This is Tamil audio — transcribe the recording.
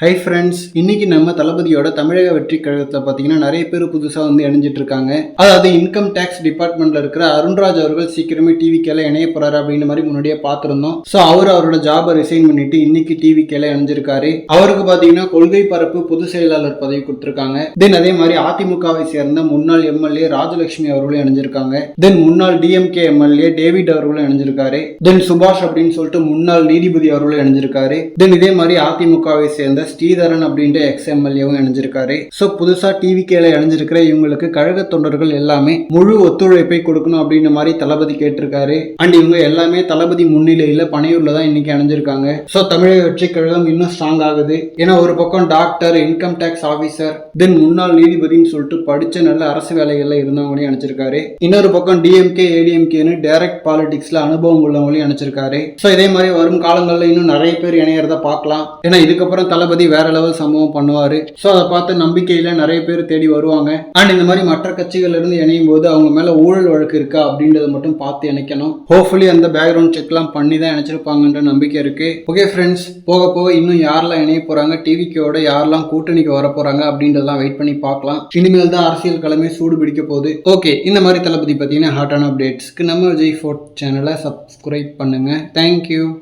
ஹை ஃப்ரெண்ட்ஸ், இன்னைக்கு நம்ம தளபதியோட தமிழக வெற்றி கழகத்தில் பார்த்தீங்கன்னா நிறைய பேர் புதுசாக இணைஞ்சிட்டு இருக்காங்க. அதாவது இன்கம் டேக்ஸ் டிபார்ட்மெண்ட்ல இருக்கிற அருண்ராஜ் அவர்கள் சீக்கிரமே டிவிக்கேல இணைய போறாரு அப்படின்ற மாதிரி முன்னாடியே பார்த்துருந்தோம். ஸோ அவரோட ஜாபை ரிசைன் பண்ணிட்டு இன்னைக்கு டிவிக்கேல இணைஞ்சிருக்காரு. அவருக்கு பார்த்தீங்கன்னா கொள்கை பரப்பு பொதுச் செயலாளர் பதவி கொடுத்திருக்காங்க. தென் அதே மாதிரி அதிமுகவை சேர்ந்த முன்னாள் எம்எல்ஏ ராஜலட்சுமி அவர்களும் இணைஞ்சிருக்காங்க. தென் முன்னாள் டிஎம்கே எம்எல்ஏ டேவிட் அவர்களும் இணைஞ்சிருக்காரு. தென் சுபாஷ் அப்படின்னு சொல்லிட்டு முன்னாள் நீதிபதி அவர்களும் இணைஞ்சிருக்காரு. தென் இதே மாதிரி அதிமுகவை சேர்ந்த ஸ்ரீதரன் அப்படின்ற எக்ஸ்எம்எல்ஏவும் இணைஞ்சிருக்காரு. ஸோ புதுசா டிவிக்கேல இணைஞ்சிருக்கிற இவங்களுக்கு கழக தொண்டர்கள் எல்லாமே முழு ஒத்துழைப்பை கொடுக்கணும் அப்படின்ற மாதிரி தளபதி கேட்டிருக்காரு. அண்ட் இவங்க எல்லாமே தளபதி முன்னிலையில பனையூர்ல தான் இன்னைக்கு இணைஞ்சிருக்காங்க. ஸோ தமிழக வெற்றி கழகம் இன்னும் ஸ்ட்ராங் ஆகுது. ஏன்னா ஒரு பக்கம் டாக்டர், இன்கம் டேக்ஸ் ஆபீசர், தென் முன்னாள் நீதிபதினு சொல்லிட்டு படிச்ச நல்ல அரசு வேலைகள்ல இருந்தவங்களையும் அனுப்பிச்சிருக்காரு. இன்னொரு பக்கம் டிஎம்கே, ஏடிஎம்கேன்னு டைரக்ட் பாலிடிக்ஸ்ல அனுபவம் உள்ளவங்களையும் அனுப்பிச்சிருக்காரு. ஸோ இதே மாதிரி வரும் காலங்களில் இன்னும் நிறைய பேர் இணையறத பார்க்கலாம். ஏன்னா இதுக்கப்புறம் தளபதி வேற லெவல் சம்பவம் பண்ணுவாரு. சோ அதை பார்த்து நம்பிக்கையில நிறைய பேர் தேடி வருவாங்க. அண்ட் இந்த மாதிரி மற்ற கட்சிகள் இருந்து இணையும் போது அவங்க மேல ஊழல் வழக்கு இருக்கா அப்படின்றத மட்டும் பார்த்து இணைக்கணும். ஹோப்ஃபுல்லி அந்த பேக்ரவுண்ட் செக் எல்லாம் பண்ணி தான் இணைச்சிருப்பாங்கன்ற நம்பிக்கை இருக்கு. ஓகே ஃப்ரெண்ட்ஸ், போக போக இன்னும் யாரெல்லாம் இணைய போறாங்க, டிவிக்கோட யாரெல்லாம் கூட்டணிக்கு வர போறாங்க அப்படின்றதெல்லாம் வெயிட் பண்ணி பார்க்கலாம். இனிமேல் தான் அரசியல் களமே சூடு பிடிக்க போகுது. ஓகே, இந்த மாதிரி தளபதி பார்த்தீங்கன்னா ஹாட்டான அப்டேட்ஸ்க்கு நம்ம விஜய் ஃபோர்ட் சேனலை சப்ஸ்கிரைப் பண்ணுங்க. தேங்க்யூ.